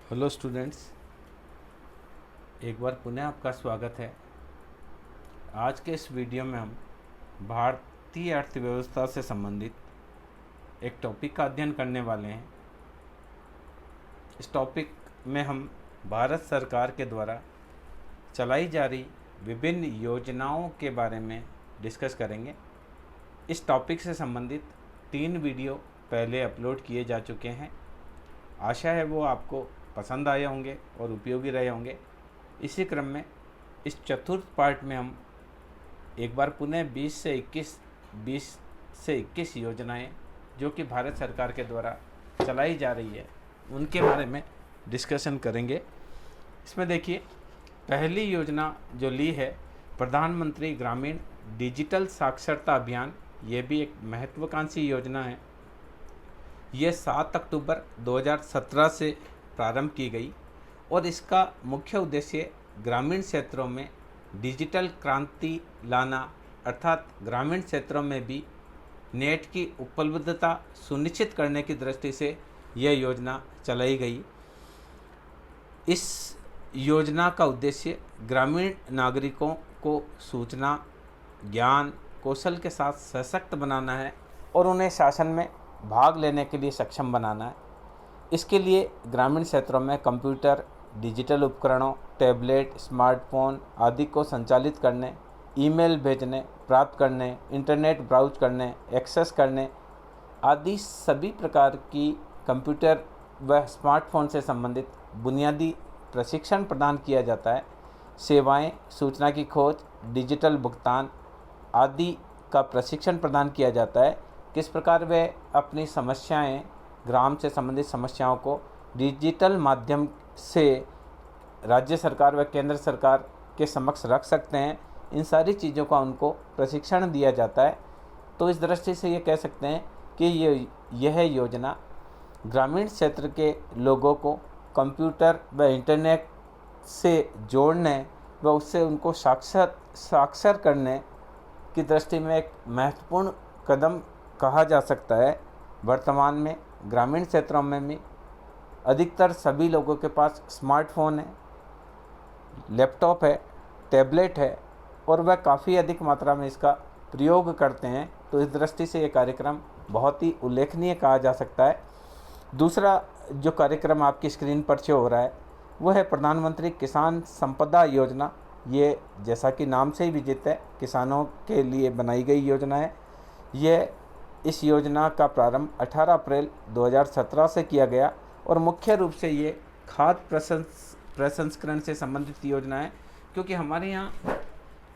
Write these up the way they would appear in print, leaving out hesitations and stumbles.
Hello students, एक बार पुनः आपका स्वागत है। आज के इस वीडियो में हम भारतीय अर्थव्यवस्था से संबंधित एक टॉपिक का अध्ययन करने वाले हैं। इस टॉपिक में हम भारत सरकार के द्वारा चलाई जा रही विभिन्न योजनाओं के बारे में डिस्कस करेंगे। इस टॉपिक से संबंधित 3 वीडियो पहले अपलोड किए जा चुके हैं। आशा है वो आपको पसंद आए होंगे और उपयोगी रहे होंगे। इसी क्रम में इस चतुर्थ पार्ट में हम एक बार पुनः 20 से 21 योजनाएं जो कि भारत सरकार के द्वारा चलाई जा रही है उनके बारे में डिस्कशन करेंगे। इसमें देखिए, पहली योजना जो ली है प्रधानमंत्री ग्रामीण डिजिटल साक्षरता अभियान। ये भी एक महत्वाकांक्षी योजना है। ये 7 अक्टूबर 2017 से प्रारंभ की गई और इसका मुख्य उद्देश्य ग्रामीण क्षेत्रों में डिजिटल क्रांति लाना, अर्थात ग्रामीण क्षेत्रों में भी नेट की उपलब्धता सुनिश्चित करने की दृष्टि से यह योजना चलाई गई। इस योजना का उद्देश्य ग्रामीण नागरिकों को सूचना, ज्ञान, कौशल के साथ सशक्त बनाना है और उन्हें शासन में भाग लेने के लिए सक्षम बनाना है। इसके लिए ग्रामीण क्षेत्रों में कंप्यूटर, डिजिटल उपकरणों, टैबलेट, स्मार्टफोन आदि को संचालित करने, ईमेल भेजने, प्राप्त करने, इंटरनेट ब्राउज करने, एक्सेस करने आदि सभी प्रकार की कंप्यूटर व स्मार्टफोन से संबंधित बुनियादी प्रशिक्षण प्रदान किया जाता है। सेवाएं, सूचना की खोज, डिजिटल भुगतान आदि का प्रशिक्षण प्रदान किया जाता है। किस प्रकार वे अपनी समस्याएं, ग्राम से संबंधित समस्याओं को डिजिटल माध्यम से राज्य सरकार व केंद्र सरकार के समक्ष रख सकते हैं, इन सारी चीज़ों का उनको प्रशिक्षण दिया जाता है। तो इस दृष्टि से ये कह सकते हैं कि यह योजना ग्रामीण क्षेत्र के लोगों को कंप्यूटर व इंटरनेट से जोड़ने व उससे उनको साक्षर करने की दृष्टि में एक महत्वपूर्ण कदम कहा जा सकता है। वर्तमान में ग्रामीण क्षेत्रों में भी अधिकतर सभी लोगों के पास स्मार्टफोन है, लैपटॉप है, टैबलेट है और वह काफ़ी अधिक मात्रा में इसका प्रयोग करते हैं। तो इस दृष्टि से ये कार्यक्रम बहुत ही उल्लेखनीय कहा जा सकता है। दूसरा जो कार्यक्रम आपकी स्क्रीन पर शो हो रहा है वो है प्रधानमंत्री किसान संपदा योजना। ये जैसा कि नाम से ही विदित है, किसानों के लिए बनाई गई योजना है। ये इस योजना का प्रारंभ 18 अप्रैल 2017 से किया गया और मुख्य रूप से ये खाद्य प्रसंस्करण से संबंधित योजना है। क्योंकि हमारे यहाँ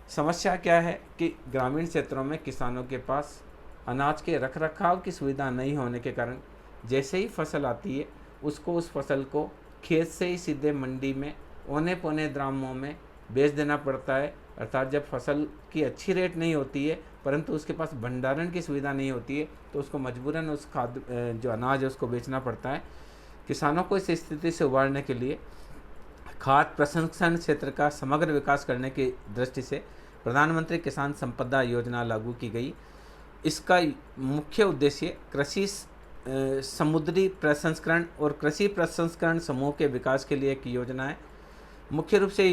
समस्या क्या है कि ग्रामीण क्षेत्रों में किसानों के पास अनाज के रखरखाव की सुविधा नहीं होने के कारण जैसे ही फसल आती है उसको उस फसल को खेत से ही सीधे मंडी में औने पौने दामों में बेच देना पड़ता है। अर्थात जब फसल की अच्छी रेट नहीं होती है परंतु उसके पास भंडारण की सुविधा नहीं होती है तो उसको मजबूरन उस जो अनाज है उसको बेचना पड़ता है। किसानों को इस स्थिति से उबारने के लिए खाद्य प्रसंस्करण क्षेत्र का समग्र विकास करने की दृष्टि से प्रधानमंत्री किसान संपदा योजना लागू की गई। इसका मुख्य उद्देश्य कृषि समुद्री प्रसंस्करण और कृषि प्रसंस्करण समूह के विकास के लिए एक योजना है। मुख्य रूप से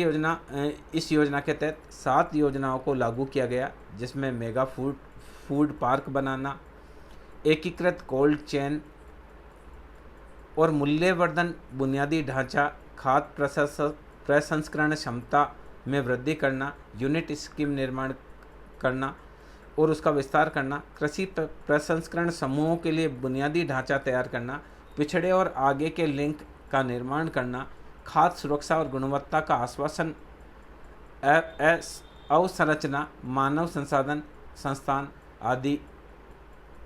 इस योजना के तहत 7 योजनाओं को लागू किया गया, जिसमें मेगा फूड पार्क बनाना, एकीकृत कोल्ड चेन और मूल्यवर्धन बुनियादी ढांचा, खाद्य प्रसंस्करण क्षमता में वृद्धि करना, यूनिट स्कीम निर्माण करना और उसका विस्तार करना, कृषि प्रसंस्करण समूहों के लिए बुनियादी ढांचा तैयार करना, पिछड़े और आगे के लिंक का निर्माण करना, खाद्य सुरक्षा और गुणवत्ता का आश्वासन, अवसंरचना, मानव संसाधन संस्थान आदि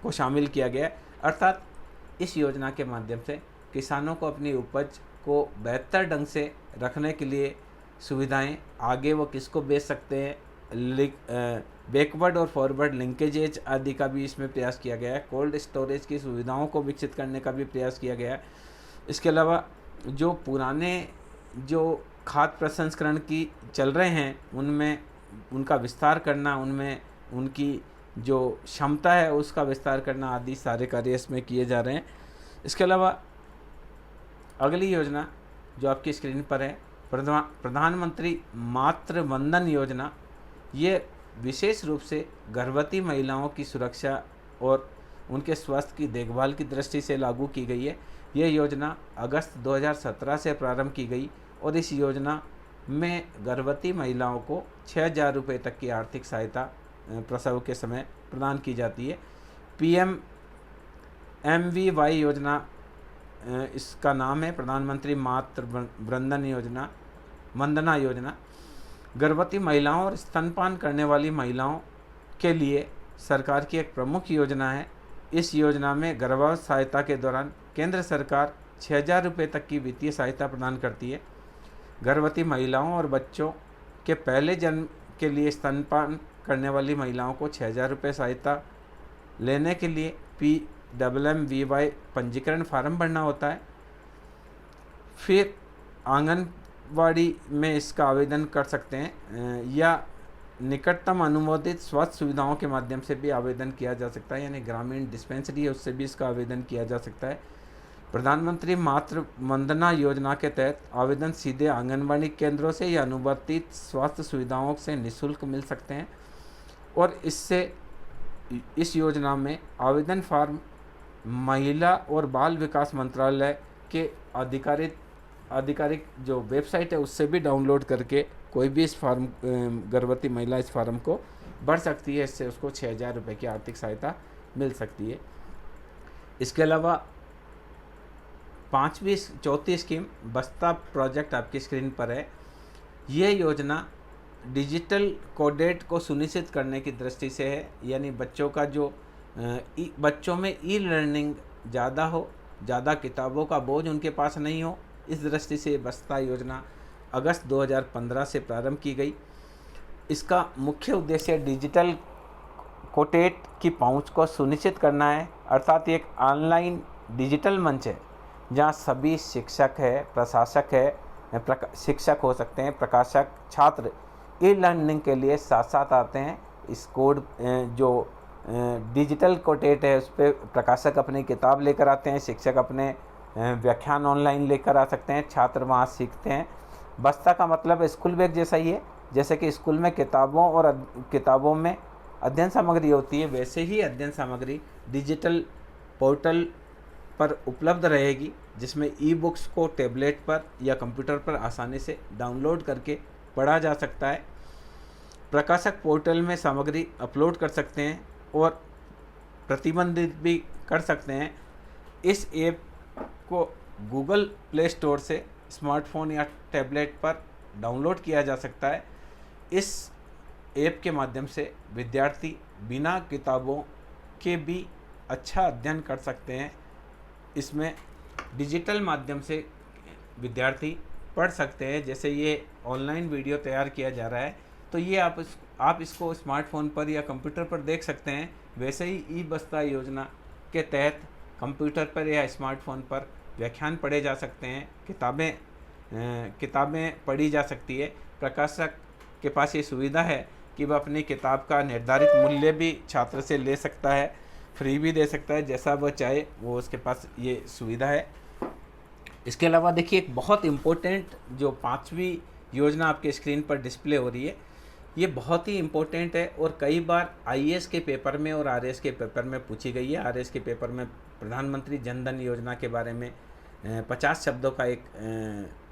को शामिल किया गया। अर्थात इस योजना के माध्यम से किसानों को अपनी उपज को बेहतर ढंग से रखने के लिए सुविधाएं, आगे वो किसको बेच सकते हैं, बैकवर्ड और फॉरवर्ड लिंकेजेज आदि का भी इसमें प्रयास किया गया है। कोल्ड स्टोरेज की सुविधाओं को विकसित करने का भी प्रयास किया गया है। इसके अलावा जो पुराने जो खाद्य प्रसंस्करण की चल रहे हैं उनमें उनका विस्तार करना, उनमें उनकी जो क्षमता है उसका विस्तार करना आदि सारे कार्य इसमें किए जा रहे हैं। इसके अलावा अगली योजना जो आपकी स्क्रीन पर है, प्रधानमंत्री मातृ वंदन योजना, ये विशेष रूप से गर्भवती महिलाओं की सुरक्षा और उनके स्वास्थ्य की देखभाल की दृष्टि से लागू की गई है। ये योजना अगस्त 2017 से प्रारंभ की गई और इस योजना में गर्भवती महिलाओं को 6,000 रुपये तक की आर्थिक सहायता प्रसव के समय प्रदान की जाती है। PMMVY योजना इसका नाम है, प्रधानमंत्री मातृ वंदना योजना। गर्भवती महिलाओं और स्तनपान करने वाली महिलाओं के लिए सरकार की एक प्रमुख योजना है। इस योजना में गर्भावस्था सहायता के दौरान केंद्र सरकार 6,000 रुपये तक की वित्तीय सहायता प्रदान करती है। गर्भवती महिलाओं और बच्चों के पहले जन्म के लिए स्तनपान करने वाली महिलाओं को 6,000 रुपये सहायता लेने के लिए PMMVY पंजीकरण फार्म भरना होता है। फिर आंगनवाड़ी में इसका आवेदन कर सकते हैं या निकटतम अनुमोदित स्वास्थ्य सुविधाओं के माध्यम से भी आवेदन किया जा सकता है, यानी ग्रामीण डिस्पेंसरी है उससे भी इसका आवेदन किया जा सकता है। प्रधानमंत्री मातृ वंदना योजना के तहत आवेदन सीधे आंगनबाड़ी केंद्रों से या अनुबंधित स्वास्थ्य सुविधाओं से निःशुल्क मिल सकते हैं और इस योजना में आवेदन फार्म महिला और बाल विकास मंत्रालय के आधिकारिक जो वेबसाइट है उससे भी डाउनलोड करके कोई भी इस फार्म गर्भवती महिला इस फार्म को भर सकती है। इससे उसको 6,000 रुपये की आर्थिक सहायता मिल सकती है। इसके अलावा चौथी स्कीम बस्ता प्रोजेक्ट आपकी स्क्रीन पर है। ये योजना डिजिटल कोडेट को सुनिश्चित करने की दृष्टि से है, यानी बच्चों में ई लर्निंग ज़्यादा हो, ज़्यादा किताबों का बोझ उनके पास नहीं हो, इस दृष्टि से बस्ता योजना अगस्त 2015 से प्रारंभ की गई। इसका मुख्य उद्देश्य डिजिटल कोटेट की पहुंच को सुनिश्चित करना है, अर्थात एक ऑनलाइन डिजिटल मंच है जहां सभी शिक्षक है, प्रशासक है, शिक्षक हो सकते हैं, प्रकाशक, छात्र ई लर्निंग के लिए साथ साथ आते हैं। इस कोड जो डिजिटल कोटेट है उस पर प्रकाशक अपनी किताब लेकर आते हैं, शिक्षक अपने व्याख्यान ऑनलाइन लेकर आ सकते हैं, छात्र वहाँ सीखते हैं। बस्ता का मतलब स्कूल बैग जैसा ही है, जैसे कि स्कूल में किताबों में अध्ययन सामग्री होती है, वैसे ही अध्ययन सामग्री डिजिटल पोर्टल पर उपलब्ध रहेगी, जिसमें ई बुक्स को टैबलेट पर या कंप्यूटर पर आसानी से डाउनलोड करके पढ़ा जा सकता है। प्रकाशक पोर्टल में सामग्री अपलोड कर सकते हैं और प्रतिबंधित भी कर सकते हैं। इस ऐप को गूगल प्ले स्टोर से स्मार्टफोन या टैबलेट पर डाउनलोड किया जा सकता है। इस ऐप के माध्यम से विद्यार्थी बिना किताबों के भी अच्छा अध्ययन कर सकते हैं। इसमें डिजिटल माध्यम से विद्यार्थी पढ़ सकते हैं। जैसे ये ऑनलाइन वीडियो तैयार किया जा रहा है तो ये आप इसको स्मार्टफोन पर या कंप्यूटर पर देख सकते हैं। वैसे ही ई बस्ता योजना के तहत कंप्यूटर पर या स्मार्टफोन पर व्याख्यान पढ़े जा सकते हैं, किताबें पढ़ी जा सकती है। प्रकाशक के पास ये सुविधा है कि वह अपनी किताब का निर्धारित मूल्य भी छात्र से ले सकता है, फ्री भी दे सकता है, जैसा वह चाहे वो उसके पास ये सुविधा है। इसके अलावा देखिए एक बहुत इम्पोर्टेंट जो 5वीं योजना आपके स्क्रीन पर डिस्प्ले हो रही है, ये बहुत ही इम्पोर्टेंट है और कई बार आईएएस के पेपर में और आरएएस के पेपर में पूछी गई है। आरएएस के पेपर में प्रधानमंत्री जन धन योजना के बारे में 50 शब्दों का एक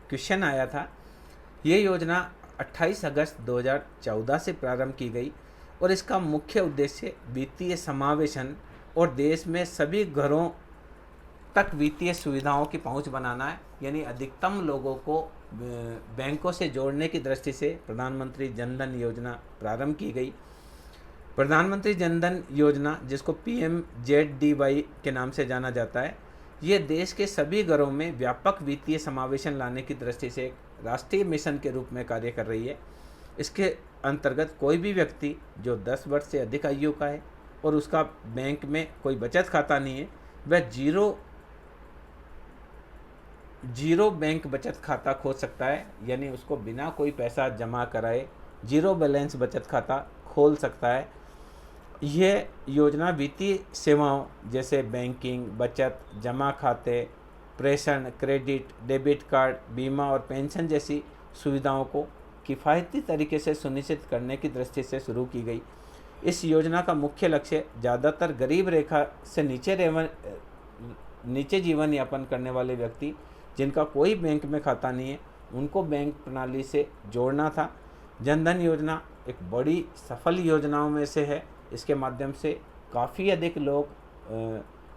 क्वेश्चन आया था। ये योजना 28 अगस्त 2014 से प्रारंभ की गई और इसका मुख्य उद्देश्य वित्तीय समावेशन और देश में सभी घरों तक वित्तीय सुविधाओं की पहुंच बनाना है, यानी अधिकतम लोगों को बैंकों से जोड़ने की दृष्टि से प्रधानमंत्री जन धन योजना प्रारंभ की गई। प्रधानमंत्री जन धन योजना, जिसको PMZDY के नाम से जाना जाता है, ये देश के सभी घरों में व्यापक वित्तीय समावेशन लाने की दृष्टि से एक राष्ट्रीय मिशन के रूप में कार्य कर रही है। इसके अंतर्गत कोई भी व्यक्ति जो 10 वर्ष से अधिक आयु का है और उसका बैंक में कोई बचत खाता नहीं है, वह जीरो बैंक बचत खाता खोल सकता है, यानी उसको बिना कोई पैसा जमा कराए जीरो बैलेंस बचत खाता खोल सकता है। यह योजना वित्तीय सेवाओं जैसे बैंकिंग, बचत, जमा खाते, प्रेषण, क्रेडिट, डेबिट कार्ड, बीमा और पेंशन जैसी सुविधाओं को किफ़ायती तरीके से सुनिश्चित करने की दृष्टि से शुरू की गई। इस योजना का मुख्य लक्ष्य ज़्यादातर गरीब रेखा से नीचे जीवन यापन करने वाले व्यक्ति जिनका कोई बैंक में खाता नहीं है, उनको बैंक प्रणाली से जोड़ना था। जनधन योजना एक बड़ी सफल योजनाओं में से है। इसके माध्यम से काफ़ी अधिक लोग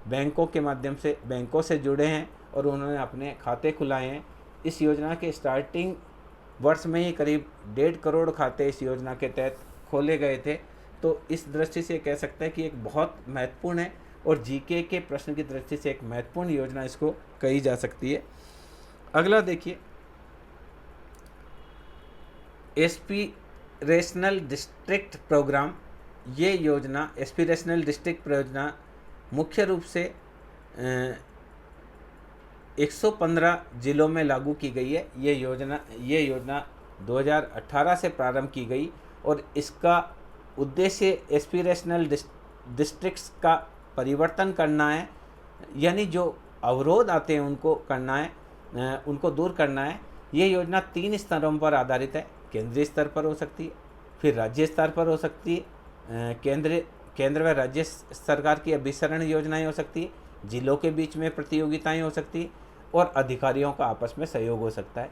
बैंकों से जुड़े हैं और उन्होंने अपने खाते खुलाए हैं। इस योजना के स्टार्टिंग वर्ष में ही करीब 1.5 करोड़ खाते इस योजना के तहत खोले गए थे। तो इस दृष्टि से कह सकते हैं कि एक बहुत महत्वपूर्ण है और जीके के प्रश्न की दृष्टि से एक महत्वपूर्ण योजना इसको कही जा सकती है। अगला देखिए, एस्पिरेशनल डिस्ट्रिक्ट प्रोग्राम। ये योजना एस्पिरेशनल डिस्ट्रिक्ट योजना मुख्य रूप से 115 जिलों में लागू की गई है। ये योजना 2018 से प्रारंभ की गई और इसका उद्देश्य एस्पिरेशनल डिस्ट्रिक्ट्स का परिवर्तन करना है, यानी जो अवरोध आते हैं उनको दूर करना है। ये योजना 3 स्तरों पर आधारित है। केंद्रीय स्तर पर हो सकती है, फिर राज्य स्तर पर हो सकती है, केंद्र व राज्य सरकार की अभिसरण योजनाएं हो सकती है, जिलों के बीच में प्रतियोगिताएं हो सकती है और अधिकारियों का आपस में सहयोग हो सकता है।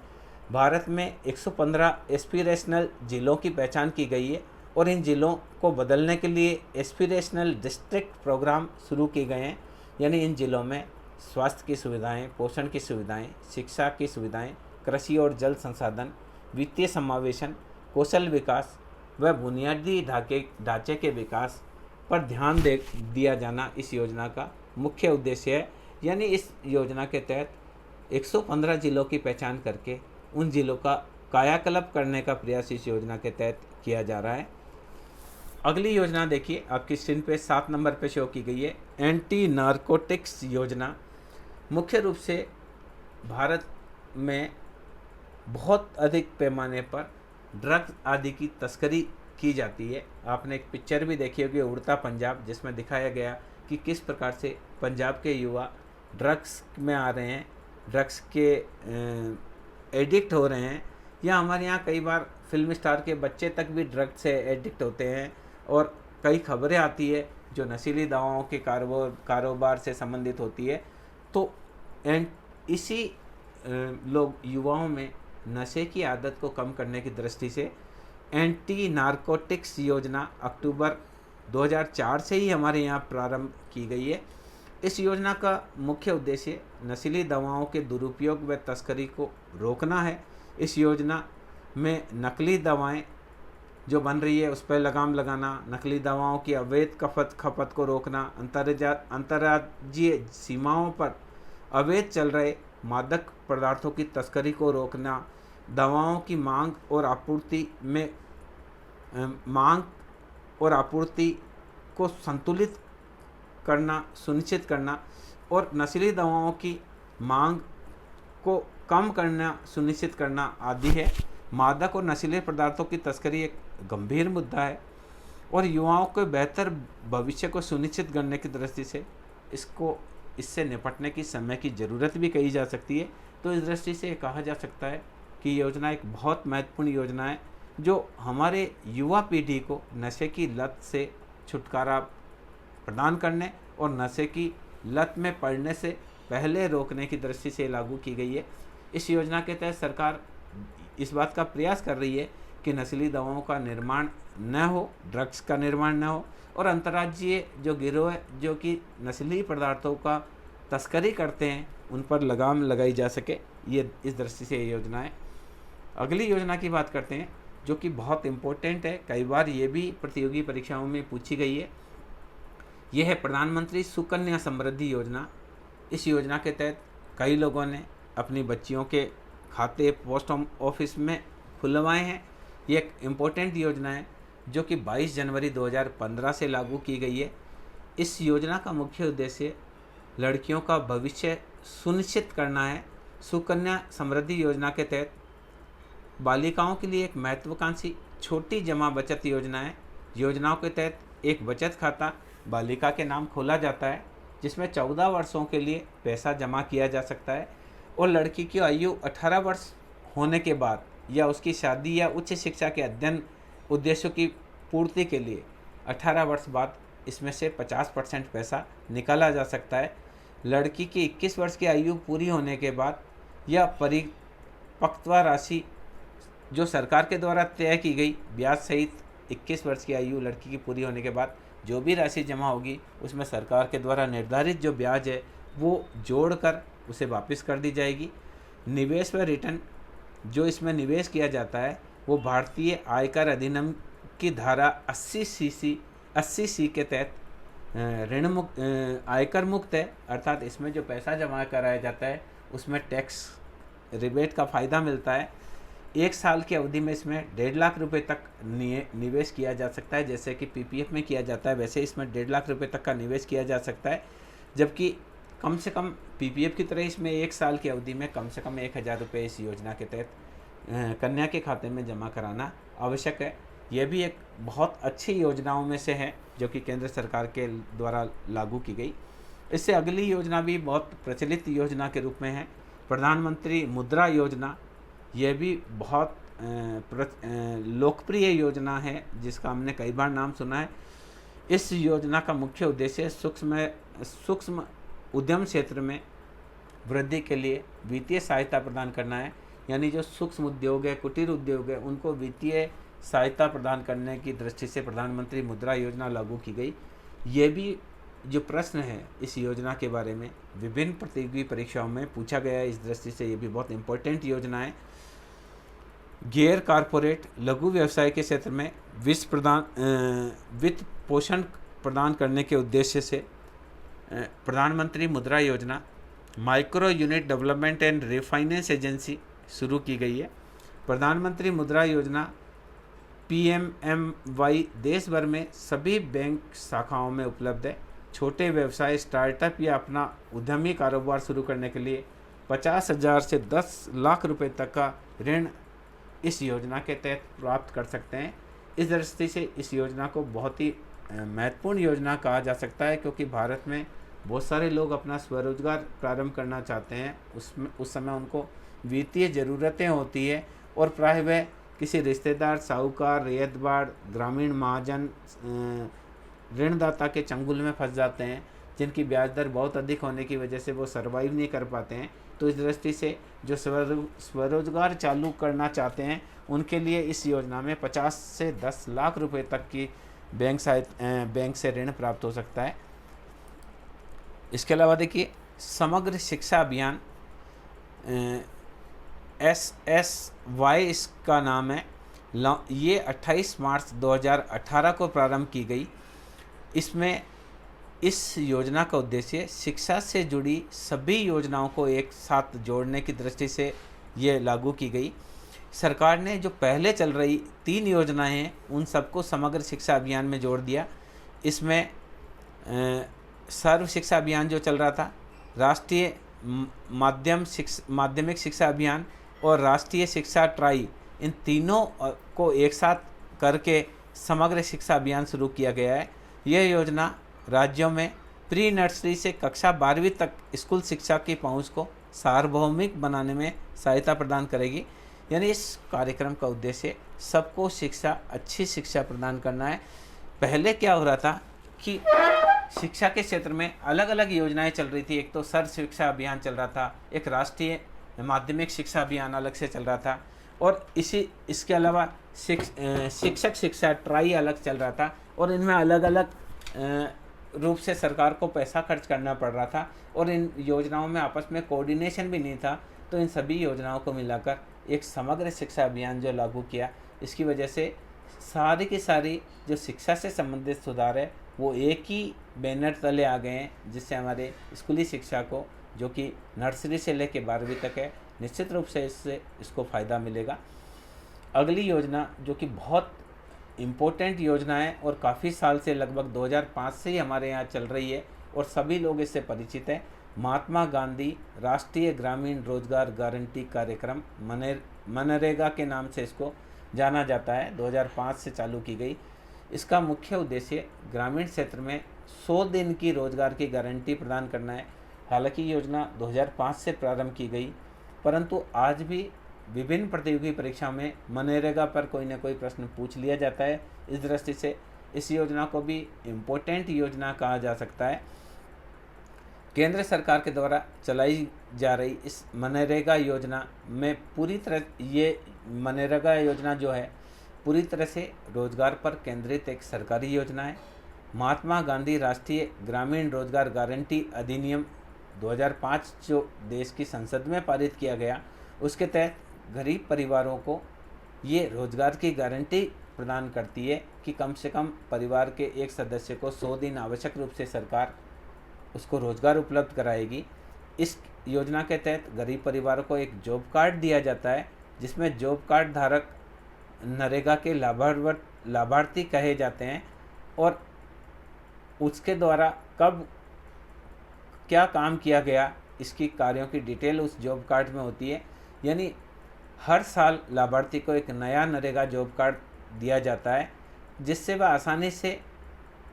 भारत में 115 एस्पिरेशनल जिलों की पहचान की गई है और इन जिलों को बदलने के लिए एस्पिरेशनल डिस्ट्रिक्ट प्रोग्राम शुरू किए गए हैं। यानी इन जिलों में स्वास्थ्य की सुविधाएं, पोषण की सुविधाएं, शिक्षा की सुविधाएं, कृषि और जल संसाधन, वित्तीय समावेशन, कौशल विकास व बुनियादी ढांचे के विकास पर ध्यान दिया जाना इस योजना का मुख्य उद्देश्य है। यानी इस योजना के तहत 115 जिलों की पहचान करके उन जिलों का कायाकल्प करने का प्रयास इस योजना के तहत किया जा रहा है। अगली योजना देखिए, आपकी स्क्रीन पे 7 नंबर पे शो की गई है, एंटी नारकोटिक्स योजना। मुख्य रूप से भारत में बहुत अधिक पैमाने पर ड्रग्स आदि की तस्करी की जाती है। आपने एक पिक्चर भी देखी होगी, उड़ता पंजाब, जिसमें दिखाया गया कि किस प्रकार से पंजाब के युवा ड्रग्स में आ रहे हैं, ड्रग्स के एडिक्ट हो रहे हैं। या हमारे यहाँ कई बार फिल्म स्टार के बच्चे तक भी ड्रग्स से एडिक्ट होते हैं और कई खबरें आती है जो नशीली दवाओं के कारोबार से संबंधित होती है। तो इसी युवाओं में नशे की आदत को कम करने की दृष्टि से एंटी नारकोटिक्स योजना अक्टूबर 2004 से ही हमारे यहाँ प्रारंभ की गई है। इस योजना का मुख्य उद्देश्य नशीली दवाओं के दुरुपयोग व तस्करी को रोकना है। इस योजना में नकली दवाएं जो बन रही है उस पर लगाम लगाना, नकली दवाओं की अवैध खपत को रोकना, अंतर्राज्यीय सीमाओं पर अवैध चल रहे मादक पदार्थों की तस्करी को रोकना, दवाओं की मांग और आपूर्ति को संतुलित करना, सुनिश्चित करना और नशीली दवाओं की मांग को कम करना, सुनिश्चित करना आदि है। मादक और नशीले पदार्थों की तस्करी एक गंभीर मुद्दा है और युवाओं के बेहतर भविष्य को सुनिश्चित करने की दृष्टि से इससे निपटने की समय की ज़रूरत भी कही जा सकती है। तो इस दृष्टि से कहा जा सकता है कि ये योजना एक बहुत महत्वपूर्ण योजना है जो हमारे युवा पीढ़ी को नशे की लत से छुटकारा प्रदान करने और नशे की लत में पड़ने से पहले रोकने की दृष्टि से लागू की गई है। इस योजना के तहत सरकार इस बात का प्रयास कर रही है कि नशीली दवाओं का निर्माण न हो, ड्रग्स का निर्माण न हो और अंतर्राज्यीय जो गिरोह जो कि नशीली पदार्थों का तस्करी करते हैं उन पर लगाम लगाई जा सके। ये इस दृष्टि से ये योजना है। अगली योजना की बात करते हैं जो कि बहुत इम्पोर्टेंट है, कई बार ये भी प्रतियोगी परीक्षाओं में पूछी गई है। यह है प्रधानमंत्री सुकन्या समृद्धि योजना। इस योजना के तहत कई लोगों ने अपनी बच्चियों के खाते पोस्ट ऑफिस में खुलवाए हैं। ये एक इम्पोर्टेंट योजना है जो कि 22 जनवरी 2015 से लागू की गई है। इस योजना का मुख्य उद्देश्य लड़कियों का भविष्य सुनिश्चित करना है। सुकन्या समृद्धि योजना के तहत बालिकाओं के लिए एक महत्वाकांक्षी छोटी जमा बचत योजना है। योजनाओं के तहत एक बचत खाता बालिका के नाम खोला जाता है जिसमें 14 वर्षों के लिए पैसा जमा किया जा सकता है और लड़की की आयु 18 वर्ष होने के बाद या उसकी शादी या उच्च शिक्षा के अध्ययन उद्देश्यों की पूर्ति के लिए 18 वर्ष बाद इसमें से 50% पैसा निकाला जा सकता है। लड़की की 21 वर्ष की आयु पूरी होने के बाद यह परिपक्व राशि जो सरकार के द्वारा तय की गई ब्याज सहित 21 वर्ष की आयु लड़की की पूरी होने के बाद जो भी राशि जमा होगी उसमें सरकार के द्वारा निर्धारित जो ब्याज है वो जोड़कर उसे वापस कर दी जाएगी। निवेश व रिटर्न जो इसमें निवेश किया जाता है वो भारतीय आयकर अधिनियम की धारा 80C के तहत ऋण मुक्त आयकर मुक्त है, अर्थात इसमें जो पैसा जमा कराया जाता है उसमें टैक्स रिबेट का फ़ायदा मिलता है। 1 साल की अवधि में इसमें 1.5 लाख रुपए तक निवेश किया जा सकता है, जैसे कि पीपीएफ में किया जाता है वैसे इसमें 1.5 लाख रुपए तक का निवेश किया जा सकता है। जबकि कम से कम पीपीएफ की तरह इसमें 1 साल की अवधि में कम से कम 1,000 रुपये इस योजना के तहत कन्या के खाते में जमा कराना आवश्यक है। यह भी एक बहुत अच्छी योजनाओं में से है जो कि केंद्र सरकार के द्वारा लागू की गई। इससे अगली योजना भी बहुत प्रचलित योजना के रूप में है प्रधानमंत्री मुद्रा योजना। यह भी बहुत लोकप्रिय योजना है जिसका हमने कई बार नाम सुना है। इस योजना का मुख्य उद्देश्य सूक्ष्म उद्यम क्षेत्र में वृद्धि के लिए वित्तीय सहायता प्रदान करना है, यानी जो सूक्ष्म उद्योग है, कुटीर उद्योग है, उनको वित्तीय सहायता प्रदान करने की दृष्टि से प्रधानमंत्री मुद्रा योजना लागू की गई। ये भी जो प्रश्न है इस योजना के बारे में विभिन्न प्रतियोगी परीक्षाओं में पूछा गया है, इस दृष्टि से ये भी बहुत इम्पोर्टेंट योजना है। गैर कारपोरेट लघु व्यवसाय के क्षेत्र में वित्त पोषण प्रदान करने के उद्देश्य से प्रधानमंत्री मुद्रा योजना micro unit development and refinance agency शुरू की गई है। प्रधानमंत्री मुद्रा योजना PMMY देश भर में सभी बैंक शाखाओं में उपलब्ध है। छोटे व्यवसाय, स्टार्टअप या अपना उद्यमी कारोबार शुरू करने के लिए 50,000 से 10 लाख रुपए तक का ऋण इस योजना के तहत प्राप्त कर सकते हैं। इस दृष्टि से इस योजना को बहुत ही महत्वपूर्ण योजना कहा जा सकता है, क्योंकि भारत में बहुत सारे लोग अपना स्वरोजगार प्रारंभ करना चाहते हैं। उस समय उनको वित्तीय ज़रूरतें होती है और प्रायः वह किसी रिश्तेदार, साहूकार, रैयतबाड़, ग्रामीण महाजन, ऋणदाता के चंगुल में फंस जाते हैं, जिनकी ब्याज दर बहुत अधिक होने की वजह से वो सर्वाइव नहीं कर पाते हैं। तो इस दृष्टि से जो स्वरोजगार चालू करना चाहते हैं उनके लिए इस योजना में 50 से 10 लाख रुपए तक की बैंक से ऋण प्राप्त हो सकता है। इसके अलावा देखिए समग्र शिक्षा अभियान SSY इसका नाम है। ये 28 मार्च 2018 को प्रारंभ की गई। इसमें इस योजना का उद्देश्य शिक्षा से जुड़ी सभी योजनाओं को एक साथ जोड़ने की दृष्टि से ये लागू की गई। सरकार ने जो पहले चल रही 3 योजनाएं हैं उन सबको समग्र शिक्षा अभियान में जोड़ दिया। इसमें सर्व शिक्षा अभियान जो चल रहा था, राष्ट्रीय माध्यमिक शिक्षा अभियान और राष्ट्रीय शिक्षा ट्राई, इन तीनों को एक साथ करके समग्र शिक्षा अभियान शुरू किया गया है। यह योजना राज्यों में प्री नर्सरी से कक्षा 12वीं तक स्कूल शिक्षा की पहुंच को सार्वभौमिक बनाने में सहायता प्रदान करेगी। यानी इस कार्यक्रम का उद्देश्य सबको अच्छी शिक्षा प्रदान करना है। पहले क्या हो रहा था कि शिक्षा के क्षेत्र में अलग अलग योजनाएं चल रही थी। एक तो सर्व शिक्षा अभियान चल रहा था, एक राष्ट्रीय माध्यमिक शिक्षा अभियान अलग से चल रहा था, और इसके अलावा शिक्षक शिक्षा ट्राई अलग चल रहा था, और इनमें अलग अलग रूप से सरकार को पैसा खर्च करना पड़ रहा था और इन योजनाओं में आपस में कोऑर्डिनेशन भी नहीं था। तो इन सभी योजनाओं को मिलाकर एक समग्र शिक्षा अभियान जो लागू किया, इसकी वजह से सारी की सारी जो शिक्षा से संबंधित सुधार है वो एक ही बैनर तले आ गए हैं, जिससे हमारे स्कूली शिक्षा को, जो कि नर्सरी से लेकर 12वीं तक है, निश्चित रूप से इसको फ़ायदा मिलेगा। अगली योजना जो कि बहुत इम्पोर्टेंट योजना है और काफ़ी साल से, लगभग 2005 से ही हमारे यहाँ चल रही है और सभी लोग इससे परिचित हैं, महात्मा गांधी राष्ट्रीय ग्रामीण रोजगार गारंटी कार्यक्रम, मनरेगा के नाम से इसको जाना जाता है। 2005 से चालू की गई। इसका मुख्य उद्देश्य ग्रामीण क्षेत्र में 100 दिन की रोजगार की गारंटी प्रदान करना है। हालांकि ये योजना 2005 से प्रारंभ की गई, परंतु आज भी विभिन्न प्रतियोगी परीक्षा में मनरेगा पर कोई न कोई प्रश्न पूछ लिया जाता है। इस दृष्टि से इस योजना को भी इम्पोर्टेंट योजना कहा जा सकता है। केंद्र सरकार के द्वारा चलाई जा रही इस मनरेगा योजना में ये मनरेगा योजना जो है पूरी तरह से रोजगार पर केंद्रित एक सरकारी योजना है। महात्मा गांधी राष्ट्रीय ग्रामीण रोजगार गारंटी अधिनियम 2005 जो देश की संसद में पारित किया गया, उसके तहत गरीब परिवारों को ये रोजगार की गारंटी प्रदान करती है कि कम से कम परिवार के एक सदस्य को 100 दिन आवश्यक रूप से सरकार उसको रोजगार उपलब्ध कराएगी। इस योजना के तहत गरीब परिवारों को एक जॉब कार्ड दिया जाता है, जिसमें जॉब कार्ड धारक नरेगा के लाभार्थी कहे जाते हैं और उसके द्वारा कब क्या काम किया गया इसकी कार्यों की डिटेल उस जॉब कार्ड में होती है। यानी हर साल लाभार्थी को एक नया नरेगा जॉब कार्ड दिया जाता है, जिससे वह आसानी से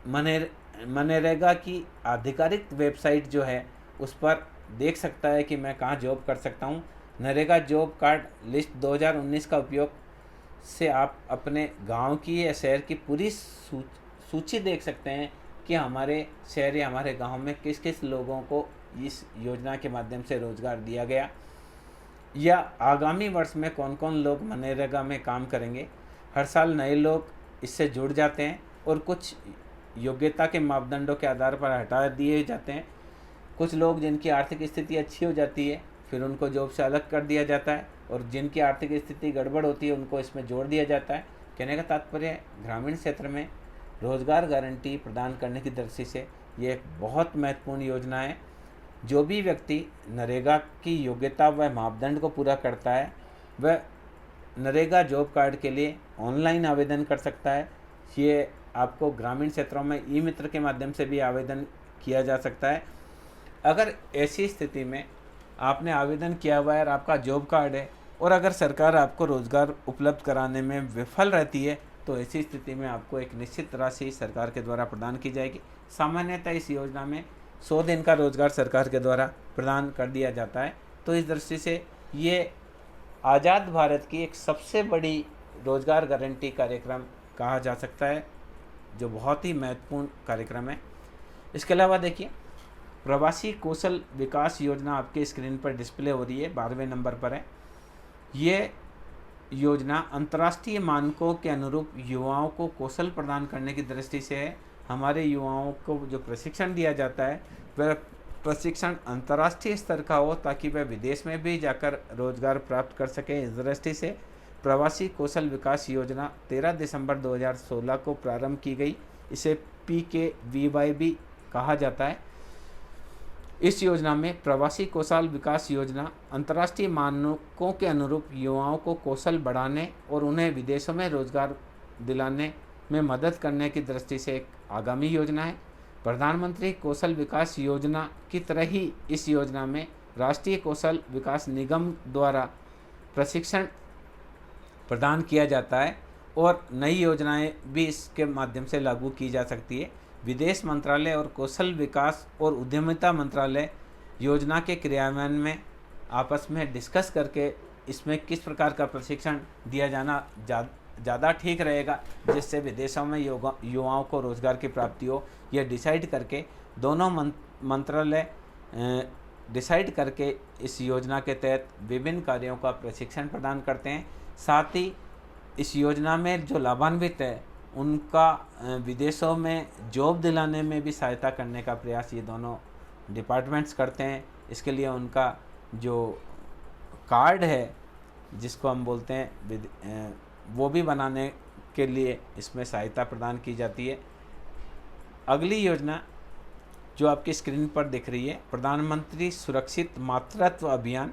मनरेगा की आधिकारिक वेबसाइट जो है उस पर देख सकता है कि मैं कहाँ जॉब कर सकता हूँ। नरेगा जॉब कार्ड लिस्ट 2019 का उपयोग से आप अपने गांव की या शहर की पूरी सूची देख सकते हैं कि हमारे शहर या हमारे गांव में किस किस लोगों को इस योजना के माध्यम से रोजगार दिया गया या आगामी वर्ष में कौन कौन लोग मनरेगा में काम करेंगे। हर साल नए लोग इससे जुड़ जाते हैं और कुछ योग्यता के मापदंडों के आधार पर हटा दिए जाते हैं। कुछ लोग जिनकी आर्थिक स्थिति अच्छी हो जाती है फिर उनको जॉब से अलग कर दिया जाता है, और जिनकी आर्थिक स्थिति गड़बड़ होती है उनको इसमें जोड़ दिया जाता है। कहने का तात्पर्य ग्रामीण क्षेत्र में रोजगार गारंटी प्रदान करने की दृष्टि से ये एक बहुत महत्वपूर्ण योजना है। जो भी व्यक्ति नरेगा की योग्यता व मापदंड को पूरा करता है वह नरेगा जॉब कार्ड के लिए ऑनलाइन आवेदन कर सकता है। ये आपको ग्रामीण क्षेत्रों में ई मित्र के माध्यम से भी आवेदन किया जा सकता है। अगर ऐसी स्थिति में आपने आवेदन किया हुआ है और आपका जॉब कार्ड है और अगर सरकार आपको रोज़गार उपलब्ध कराने में विफल रहती है तो ऐसी स्थिति में आपको एक निश्चित राशि सरकार के द्वारा प्रदान की जाएगी। सामान्यतः इस योजना में 100 दिन का रोज़गार सरकार के द्वारा प्रदान कर दिया जाता है। तो इस दृष्टि से ये आज़ाद भारत की एक सबसे बड़ी रोज़गार गारंटी कार्यक्रम कहा जा सकता है, जो बहुत ही महत्वपूर्ण कार्यक्रम है। इसके अलावा देखिए, प्रवासी कौशल विकास योजना आपके स्क्रीन पर डिस्प्ले हो रही है, 12वें नंबर पर है। ये योजना अंतर्राष्ट्रीय मानकों के अनुरूप युवाओं को कौशल प्रदान करने की दृष्टि से है। हमारे युवाओं को जो प्रशिक्षण दिया जाता है वह प्रशिक्षण अंतर्राष्ट्रीय स्तर का हो ताकि वह विदेश में भी जाकर रोजगार प्राप्त कर सकें। इस दृष्टि से प्रवासी कौशल विकास योजना 13 दिसंबर 2016 को प्रारंभ की गई। इसे PKVY भी कहा जाता है। इस योजना में प्रवासी कौशल विकास योजना अंतर्राष्ट्रीय मानकों के अनुरूप युवाओं को कौशल बढ़ाने और उन्हें विदेशों में रोजगार दिलाने में मदद करने की दृष्टि से एक आगामी योजना है। प्रधानमंत्री कौशल विकास योजना की तरह ही इस योजना में राष्ट्रीय कौशल विकास निगम द्वारा प्रशिक्षण प्रदान किया जाता है और नई योजनाएं भी इसके माध्यम से लागू की जा सकती है। विदेश मंत्रालय और कौशल विकास और उद्यमिता मंत्रालय योजना के क्रियान्वयन में आपस में डिस्कस करके इसमें किस प्रकार का प्रशिक्षण दिया जाना ज़्यादा ठीक रहेगा जिससे विदेशों में युवाओं को रोज़गार की प्राप्ति हो, यह डिसाइड करके दोनों मंत्रालय डिसाइड करके इस योजना के तहत विभिन्न कार्यों का प्रशिक्षण प्रदान करते हैं। साथ ही इस योजना में जो लाभान्वित है उनका विदेशों में जॉब दिलाने में भी सहायता करने का प्रयास ये दोनों डिपार्टमेंट्स करते हैं। इसके लिए उनका जो कार्ड है जिसको हम बोलते हैं वो भी बनाने के लिए इसमें सहायता प्रदान की जाती है। अगली योजना जो आपकी स्क्रीन पर दिख रही है, प्रधानमंत्री सुरक्षित मातृत्व अभियान,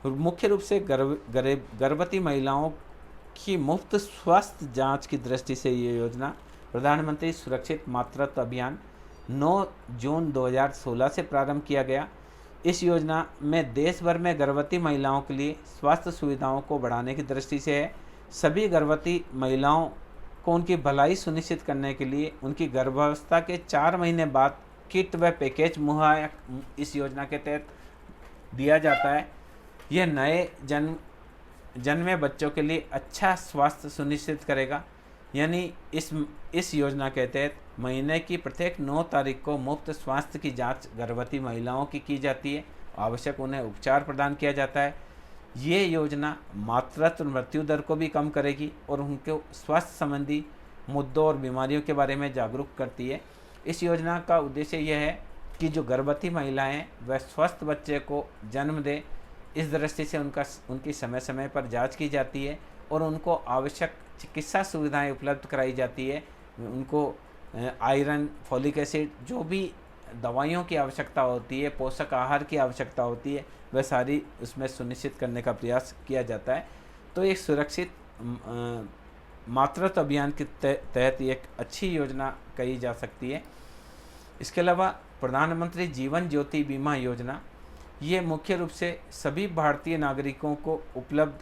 मुख्य रूप से गर्भवती महिलाओं की मुफ्त स्वास्थ्य जांच की दृष्टि से ये योजना प्रधानमंत्री सुरक्षित मातृत्व अभियान 9 जून 2016 से प्रारंभ किया गया। इस योजना में देश भर में गर्भवती महिलाओं के लिए स्वास्थ्य सुविधाओं को बढ़ाने की दृष्टि से है। सभी गर्भवती महिलाओं को उनकी भलाई सुनिश्चित करने के लिए उनकी गर्भावस्था के 4 महीने बाद किट व पैकेज मुहैया इस योजना के तहत दिया जाता है। यह नए जन्मे बच्चों के लिए अच्छा स्वास्थ्य सुनिश्चित करेगा। यानी इस योजना के तहत महीने की प्रत्येक 9 तारीख को मुफ्त स्वास्थ्य की जांच गर्भवती महिलाओं की जाती है। आवश्यक उन्हें उपचार प्रदान किया जाता है। ये योजना मातृत्व मृत्यु दर को भी कम करेगी और उनके स्वास्थ्य संबंधी मुद्दों और बीमारियों के बारे में जागरूक करती है। इस योजना का उद्देश्य यह है कि जो गर्भवती महिलाएं वह स्वस्थ बच्चे को जन्म दें। इस दृष्टि से उनकी समय समय पर जांच की जाती है और उनको आवश्यक चिकित्सा सुविधाएं उपलब्ध कराई जाती है। उनको आयरन, फॉलिक एसिड, जो भी दवाइयों की आवश्यकता होती है, पोषक आहार की आवश्यकता होती है, वह सारी उसमें सुनिश्चित करने का प्रयास किया जाता है। तो एक सुरक्षित मातृत्व अभियान के तहत एक अच्छी योजना कही जा सकती है। इसके अलावा प्रधानमंत्री जीवन ज्योति बीमा योजना, ये मुख्य रूप से सभी भारतीय नागरिकों को उपलब्ध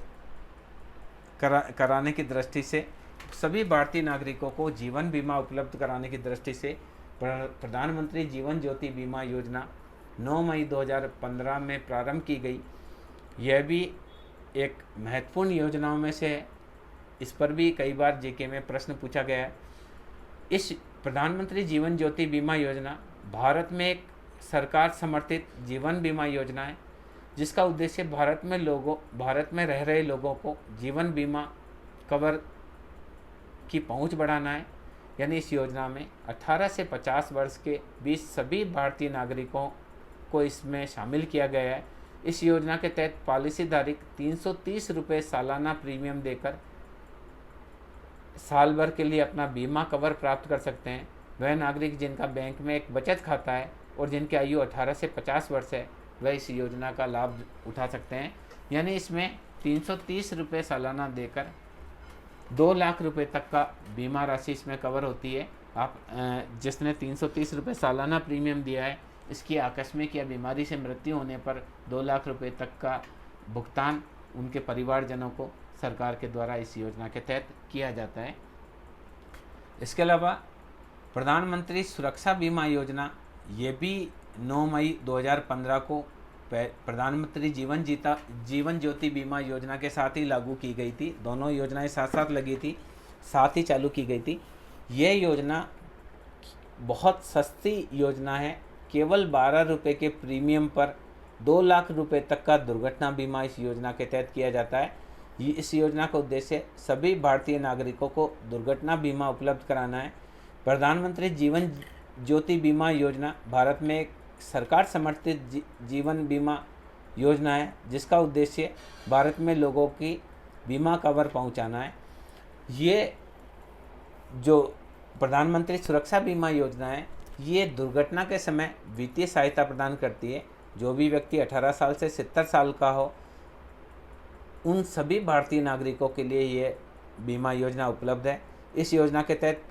कराने की दृष्टि से जीवन बीमा उपलब्ध कराने की दृष्टि से प्रधानमंत्री जीवन ज्योति बीमा योजना 9 मई 2015 में प्रारंभ की गई। यह भी एक महत्वपूर्ण योजनाओं में से है। इस पर भी कई बार जीके में प्रश्न पूछा गया है। इस प्रधानमंत्री जीवन ज्योति बीमा योजना भारत में एक सरकार समर्थित जीवन बीमा योजना है, जिसका उद्देश्य भारत में रह रहे लोगों को जीवन बीमा कवर की पहुंच बढ़ाना है। यानी इस योजना में 18 से 50 वर्ष के बीच सभी भारतीय नागरिकों को इसमें शामिल किया गया है। इस योजना के तहत पॉलिसी धारक 330 रुपये सालाना प्रीमियम देकर साल भर के लिए अपना बीमा कवर प्राप्त कर सकते हैं। वह नागरिक जिनका बैंक में एक बचत खाता है और जिनकी आयु 18 से 50 वर्ष है, वह इस योजना का लाभ उठा सकते हैं। यानी इसमें 330 रुपये सालाना देकर 2 लाख रुपए तक का बीमा राशि इसमें कवर होती है। आप जिसने 330 रुपये सालाना प्रीमियम दिया है, इसकी आकस्मिक या बीमारी से मृत्यु होने पर 2 लाख रुपए तक का भुगतान उनके परिवारजनों को सरकार के द्वारा इस योजना के तहत किया जाता है। इसके अलावा प्रधानमंत्री सुरक्षा बीमा योजना, ये भी 9 मई 2015 को प्रधानमंत्री जीवन ज्योति बीमा योजना के साथ ही लागू की गई थी। दोनों योजनाएं साथ साथ लगी थी, साथ ही चालू की गई थी। ये योजना बहुत सस्ती योजना है। केवल 12 रुपये के प्रीमियम पर 2 लाख रुपए तक का दुर्घटना बीमा इस योजना के तहत किया जाता है। इस योजना का उद्देश्य सभी भारतीय नागरिकों को दुर्घटना बीमा उपलब्ध कराना है। प्रधानमंत्री जीवन ज्योति बीमा योजना भारत में एक सरकार समर्थित जीवन बीमा योजना है, जिसका उद्देश्य भारत में लोगों की बीमा कवर पहुंचाना है। ये जो प्रधानमंत्री सुरक्षा बीमा योजना है, ये दुर्घटना के समय वित्तीय सहायता प्रदान करती है। जो भी व्यक्ति 18 साल से 70 साल का हो, उन सभी भारतीय नागरिकों के लिए ये बीमा योजना उपलब्ध है। इस योजना के तहत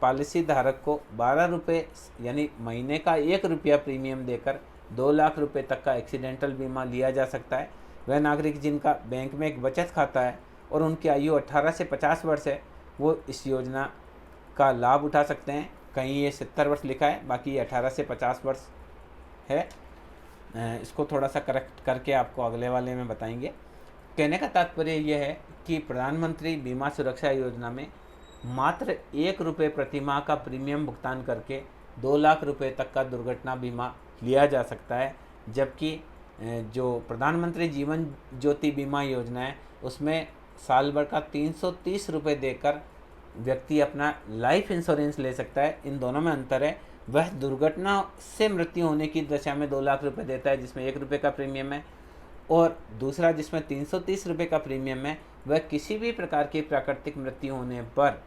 पॉलिसी धारक को 12 रुपये यानी महीने का 1 रुपया प्रीमियम देकर 2 लाख रुपए तक का एक्सीडेंटल बीमा लिया जा सकता है। वह नागरिक जिनका बैंक में एक बचत खाता है और उनकी आयु 18 से 50 वर्ष है, वो इस योजना का लाभ उठा सकते हैं। कहीं ये 70 वर्ष लिखा है, बाकी ये 18 से 50 वर्ष है। इसको थोड़ा सा करेक्ट करके आपको अगले वाले में बताएंगे। कहने का तात्पर्य यह है कि प्रधानमंत्री बीमा सुरक्षा योजना में मात्र 1 रुपये प्रति माह का प्रीमियम भुगतान करके 2 लाख रुपए तक का दुर्घटना बीमा लिया जा सकता है। जबकि जो प्रधानमंत्री जीवन ज्योति बीमा योजना है, उसमें साल भर का 330 रुपये देकर व्यक्ति अपना लाइफ इंश्योरेंस ले सकता है। इन दोनों में अंतर है। वह दुर्घटना से मृत्यु होने की दशा में 2 लाख रुपए देता है, जिसमें 1 रुपये का प्रीमियम है, और दूसरा जिसमें 330 रुपये का प्रीमियम है, वह किसी भी प्रकार की प्राकृतिक मृत्यु होने पर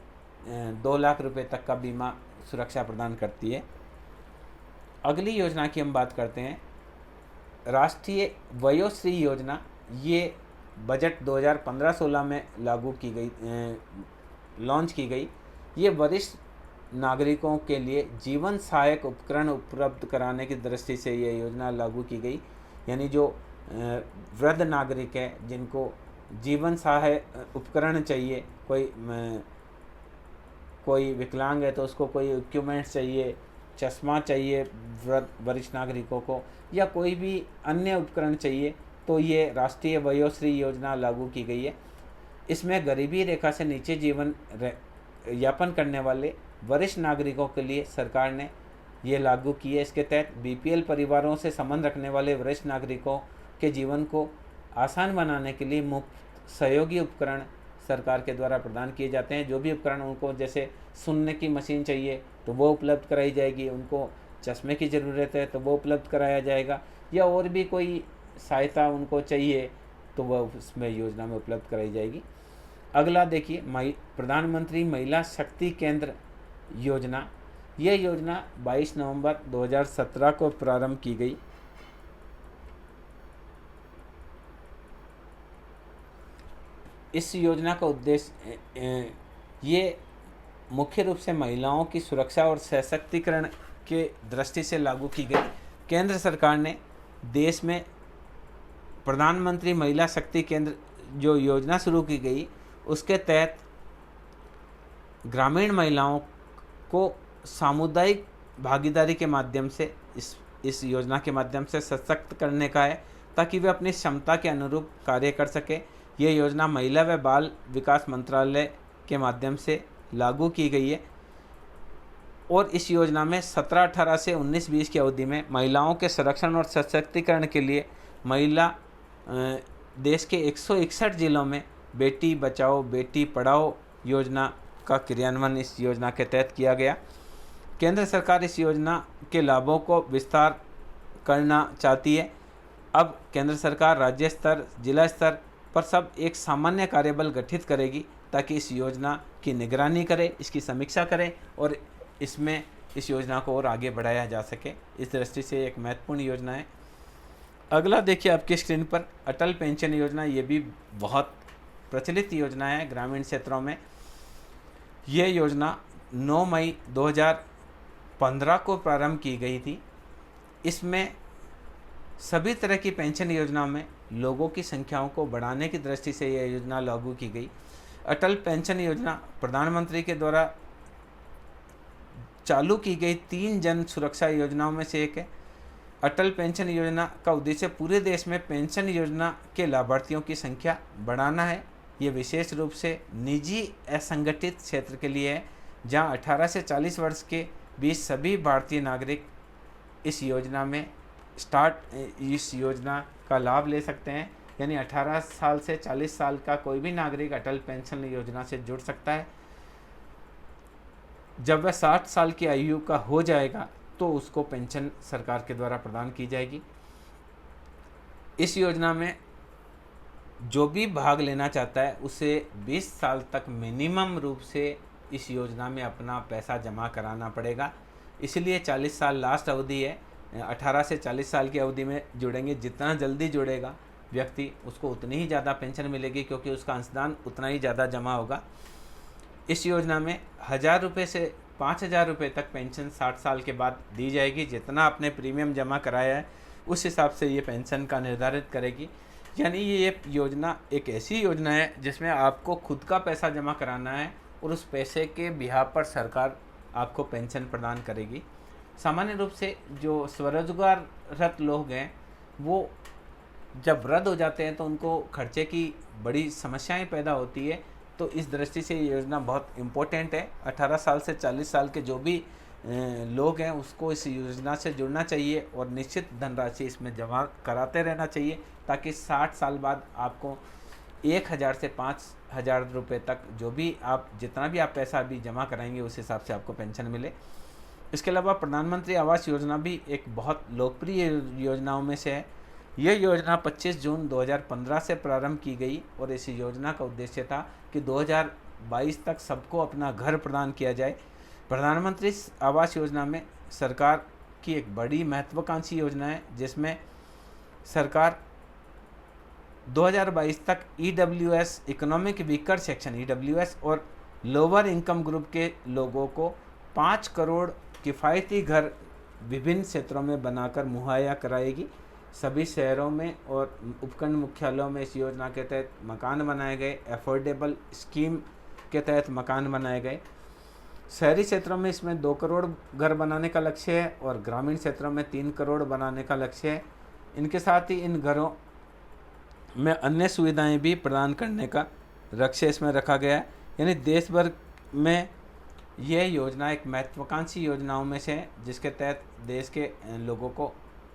2 लाख रुपए तक का बीमा सुरक्षा प्रदान करती है। अगली योजना की हम बात करते हैं, राष्ट्रीय वयोश्री योजना। ये बजट 2015-16 में लागू की गई, लॉन्च की गई। ये वरिष्ठ नागरिकों के लिए जीवन सहायक उपकरण उपलब्ध कराने की दृष्टि से ये योजना लागू की गई। यानी जो वृद्ध नागरिक है, जिनको जीवन सहायक उपकरण चाहिए, कोई कोई विकलांग है तो उसको कोई इक्विपमेंट्स चाहिए, चश्मा चाहिए वरिष्ठ नागरिकों को, या कोई भी अन्य उपकरण चाहिए, तो ये राष्ट्रीय वयोश्री योजना लागू की गई है। इसमें गरीबी रेखा से नीचे जीवन यापन करने वाले वरिष्ठ नागरिकों के लिए सरकार ने ये लागू की है। इसके तहत बीपीएल परिवारों से संबंध रखने वाले वरिष्ठ नागरिकों के जीवन को आसान बनाने के लिए मुफ्त सहयोगी उपकरण सरकार के द्वारा प्रदान किए जाते हैं। जो भी उपकरण उनको, जैसे सुनने की मशीन चाहिए तो वो उपलब्ध कराई जाएगी, उनको चश्मे की ज़रूरत है तो वो उपलब्ध कराया जाएगा, या और भी कोई सहायता उनको चाहिए तो वह उसमें योजना में उपलब्ध कराई जाएगी। अगला देखिए, प्रधानमंत्री महिला शक्ति केंद्र योजना। यह योजना 22 नवंबर 2017 को प्रारंभ की गई। इस योजना का उद्देश्य ये मुख्य रूप से महिलाओं की सुरक्षा और सशक्तिकरण के दृष्टि से लागू की गई। केंद्र सरकार ने देश में प्रधानमंत्री महिला शक्ति केंद्र जो योजना शुरू की गई, उसके तहत ग्रामीण महिलाओं को सामुदायिक भागीदारी के माध्यम से इस योजना के माध्यम से सशक्त करने का है, ताकि वे अपनी क्षमता के अनुरूप कार्य कर सके। ये योजना महिला व बाल विकास मंत्रालय के माध्यम से लागू की गई है और इस योजना में 17-18 से 19-20 की अवधि में महिलाओं के संरक्षण और सशक्तिकरण के लिए देश के 161 जिलों में बेटी बचाओ बेटी पढ़ाओ योजना का क्रियान्वयन इस योजना के तहत किया गया। केंद्र सरकार इस योजना के लाभों को विस्तार करना चाहती है। अब केंद्र सरकार राज्य स्तर, जिला स्तर पर सब एक सामान्य कार्यबल गठित करेगी, ताकि इस योजना की निगरानी करे, इसकी समीक्षा करे और इसमें इस योजना को और आगे बढ़ाया जा सके। इस दृष्टि से एक महत्वपूर्ण योजना है। अगला देखिए आपकी स्क्रीन पर, अटल पेंशन योजना। ये भी बहुत प्रचलित योजना है ग्रामीण क्षेत्रों में। ये योजना 9 मई 2015 को प्रारंभ की गई थी। इसमें सभी तरह की पेंशन योजनाओं में लोगों की संख्याओं को बढ़ाने की दृष्टि से यह योजना लागू की गई। अटल पेंशन योजना प्रधानमंत्री के द्वारा चालू की गई 3 जन सुरक्षा योजनाओं में से एक है। अटल पेंशन योजना का उद्देश्य पूरे देश में पेंशन योजना के लाभार्थियों की संख्या बढ़ाना है। ये विशेष रूप से निजी असंगठित क्षेत्र के लिए है, जहां 18 से 40 वर्ष के बीच सभी भारतीय नागरिक इस योजना का लाभ ले सकते हैं। यानी 18 साल से 40 साल का कोई भी नागरिक अटल पेंशन योजना से जुड़ सकता है। जब वह 60 साल की आयु का हो जाएगा तो उसको पेंशन सरकार के द्वारा प्रदान की जाएगी। इस योजना में जो भी भाग लेना चाहता है उसे 20 साल तक मिनिमम रूप से इस योजना में अपना पैसा जमा कराना पड़ेगा। इसलिए 40 साल लास्ट अवधि है। 18 से 40 साल की अवधि में जुड़ेंगे, जितना जल्दी जुड़ेगा व्यक्ति उसको उतनी ही ज़्यादा पेंशन मिलेगी, क्योंकि उसका अंशदान उतना ही ज़्यादा जमा होगा। इस योजना में 1000 रुपये से 5000 रुपये तक पेंशन 60 साल के बाद दी जाएगी। जितना आपने प्रीमियम जमा कराया है उस हिसाब से ये पेंशन का निर्धारित करेगी। यानी ये योजना एक ऐसी योजना है जिसमें आपको खुद का पैसा जमा कराना है और उस पैसे के बिहाफ पर सरकार आपको पेंशन प्रदान करेगी। सामान्य रूप से जो स्वरोजगाररत लोग हैं वो जब रद्द हो जाते हैं तो उनको खर्चे की बड़ी समस्याएं पैदा होती है। तो इस दृष्टि से ये योजना बहुत इम्पोर्टेंट है। 18 साल से 40 साल के जो भी लोग हैं उसको इस योजना से जुड़ना चाहिए और निश्चित धनराशि इसमें जमा कराते रहना चाहिए, ताकि 60 साल बाद आपको 1000 से 5000 रुपये तक जो भी आप जितना भी आप पैसा अभी जमा कराएंगे उस हिसाब से आपको पेंशन मिले। इसके अलावा प्रधानमंत्री आवास योजना भी एक बहुत लोकप्रिय योजनाओं में से है। यह योजना 25 जून 2015 से प्रारंभ की गई और इस योजना का उद्देश्य था कि 2022 तक सबको अपना घर प्रदान किया जाए। प्रधानमंत्री आवास योजना में सरकार की एक बड़ी महत्वाकांक्षी योजना है, जिसमें सरकार 2022 तक EWS economic weaker section EWS और लोअर इनकम ग्रुप के लोगों को 5 करोड़ किफ़ायती घर विभिन्न क्षेत्रों में बनाकर मुहैया कराएगी। सभी शहरों में और उपखंड मुख्यालयों में इस योजना के तहत मकान बनाए गए। अफोर्डेबल स्कीम के तहत मकान बनाए गए। शहरी क्षेत्रों में इसमें 2 करोड़ घर बनाने का लक्ष्य है और ग्रामीण क्षेत्रों में 3 करोड़ बनाने का लक्ष्य है। इनके साथ ही इन घरों में अन्य सुविधाएं भी प्रदान करने का लक्ष्य इसमें रखा गया है। यानी देश भर में यह योजना एक महत्वाकांक्षी योजनाओं में से है, जिसके तहत देश के लोगों को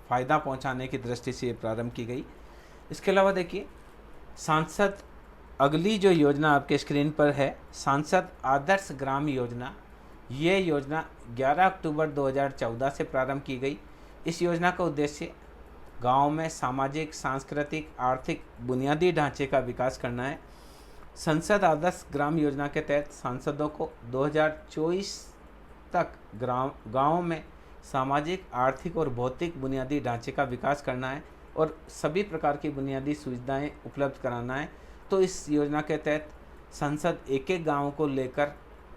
फ़ायदा पहुंचाने की दृष्टि से प्रारंभ की गई। इसके अलावा देखिए, सांसद, अगली जो योजना आपके स्क्रीन पर है, सांसद आदर्श ग्राम योजना। ये योजना 11 अक्टूबर 2014 से प्रारंभ की गई। इस योजना का उद्देश्य गाँव में सामाजिक, सांस्कृतिक, आर्थिक बुनियादी ढांचे का विकास करना है। संसद आदर्श ग्राम योजना के तहत सांसदों को 2024 तक गाँव में सामाजिक, आर्थिक और भौतिक बुनियादी ढांचे का विकास करना है और सभी प्रकार की बुनियादी सुविधाएं उपलब्ध कराना है। तो इस योजना के तहत संसद एक एक गाँव को लेकर,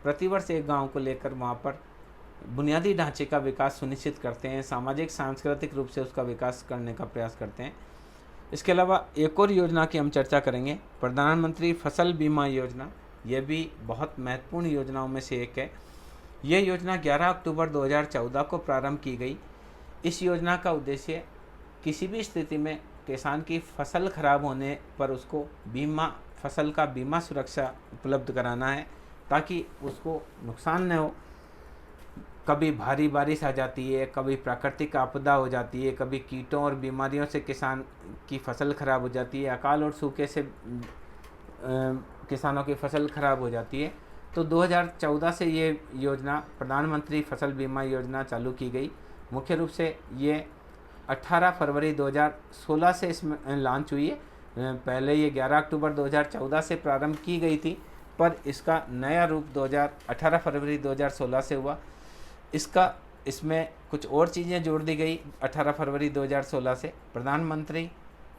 प्रतिवर्ष एक गाँव को लेकर वहाँ पर बुनियादी ढांचे का विकास सुनिश्चित करते हैं, सामाजिक सांस्कृतिक रूप से उसका विकास करने का प्रयास करते हैं। इसके अलावा एक और योजना की हम चर्चा करेंगे, प्रधानमंत्री फसल बीमा योजना। यह भी बहुत महत्वपूर्ण योजनाओं में से एक है। यह योजना 11 अक्टूबर 2014 को प्रारंभ की गई। इस योजना का उद्देश्य किसी भी स्थिति में किसान की फसल खराब होने पर उसको फसल का बीमा सुरक्षा उपलब्ध कराना है, ताकि उसको नुकसान न हो। कभी भारी बारिश आ जाती है, कभी प्राकृतिक आपदा हो जाती है, कभी कीटों और बीमारियों से किसान की फसल खराब हो जाती है, अकाल और सूखे से किसानों की फसल खराब हो जाती है। तो 2014 से ये योजना, प्रधानमंत्री फसल बीमा योजना चालू की गई। मुख्य रूप से ये 18 फरवरी 2016 से इसमें लॉन्च हुई है। पहले ये 11 अक्टूबर 2014 से प्रारंभ की गई थी, पर इसका नया रूप 18 फरवरी 2016 से हुआ। इसमें कुछ और चीज़ें जोड़ दी गई 18 फरवरी 2016 से। प्रधानमंत्री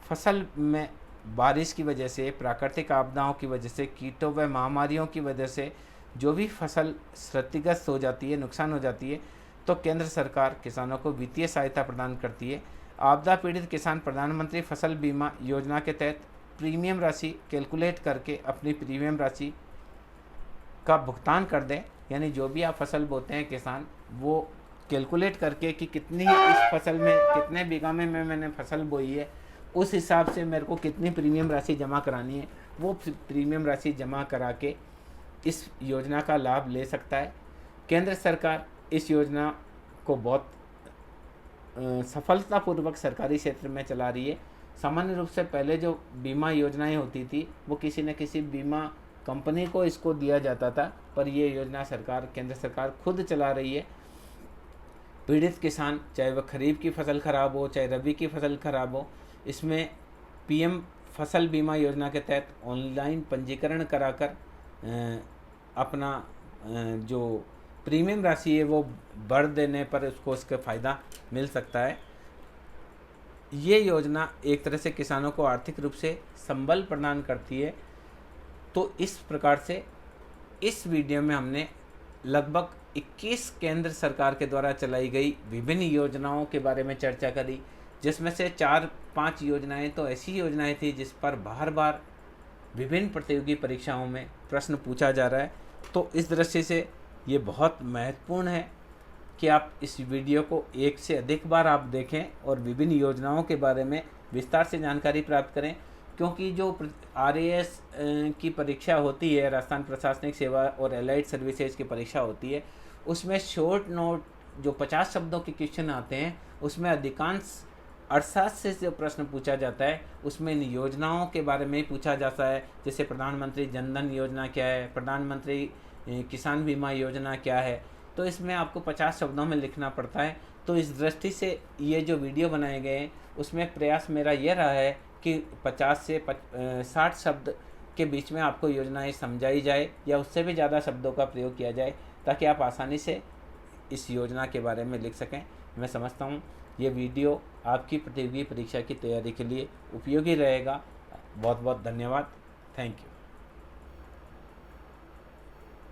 फसल में बारिश की वजह से, प्राकृतिक आपदाओं की वजह से, कीटों व महामारियों की वजह से जो भी फसल क्षतिग्रस्त हो जाती है, नुकसान हो जाती है, तो केंद्र सरकार किसानों को वित्तीय सहायता प्रदान करती है। आपदा पीड़ित किसान प्रधानमंत्री फसल बीमा योजना के तहत प्रीमियम राशि कैलकुलेट करके अपनी प्रीमियम राशि का भुगतान कर दें। यानी जो भी आप फसल बोते हैं किसान, वो कैलकुलेट करके कि कितनी इस फसल में, कितने बीघा में मैंने फसल बोई है, उस हिसाब से मेरे को कितनी प्रीमियम राशि जमा करानी है, वो प्रीमियम राशि जमा करा के इस योजना का लाभ ले सकता है। केंद्र सरकार इस योजना को बहुत सफलतापूर्वक सरकारी क्षेत्र में चला रही है। सामान्य रूप से पहले जो बीमा योजनाएं होती थी, वो किसी न किसी बीमा कंपनी को इसको दिया जाता था, पर ये योजना केंद्र सरकार खुद चला रही है। पीड़ित किसान, चाहे वह खरीफ की फसल खराब हो, चाहे रबी की फसल खराब हो, इसमें पीएम फसल बीमा योजना के तहत ऑनलाइन पंजीकरण कराकर अपना जो प्रीमियम राशि है वो भर देने पर उसको उसका फ़ायदा मिल सकता है। ये योजना एक तरह से किसानों को आर्थिक रूप से संबल प्रदान करती है। तो इस प्रकार से इस वीडियो में हमने लगभग 21 केंद्र सरकार के द्वारा चलाई गई विभिन्न योजनाओं के बारे में चर्चा करी, जिसमें से 4-5 योजनाएं तो ऐसी योजनाएं थी जिस पर बार बार विभिन्न प्रतियोगी परीक्षाओं में प्रश्न पूछा जा रहा है। तो इस दृष्टि से ये बहुत महत्वपूर्ण है कि आप इस वीडियो को एक से अधिक बार आप देखें और विभिन्न योजनाओं के बारे में विस्तार से जानकारी प्राप्त करें, क्योंकि जो RAS की परीक्षा होती है, राजस्थान प्रशासनिक सेवा और एलाइड सर्विसेज की परीक्षा होती है, उसमें शॉर्ट नोट जो 50 शब्दों के क्वेश्चन आते हैं, उसमें अधिकांश अर्थशास्त्र से जो प्रश्न पूछा जाता है उसमें इन योजनाओं के बारे में पूछा जाता है। जैसे प्रधानमंत्री जनधन योजना क्या है, प्रधानमंत्री किसान बीमा योजना क्या है, तो इसमें आपको 50 शब्दों में लिखना पड़ता है। तो इस दृष्टि से ये जो वीडियो बनाए गए हैं उसमें प्रयास मेरा यह रहा है कि 50 से 60 शब्द के बीच में आपको योजनाएं समझाई जाए या उससे भी ज़्यादा शब्दों का प्रयोग किया जाए, ताकि आप आसानी से इस योजना के बारे में लिख सकें। मैं समझता हूँ ये वीडियो आपकी प्रतियोगी परीक्षा की तैयारी के लिए उपयोगी रहेगा। बहुत बहुत धन्यवाद। Thank you.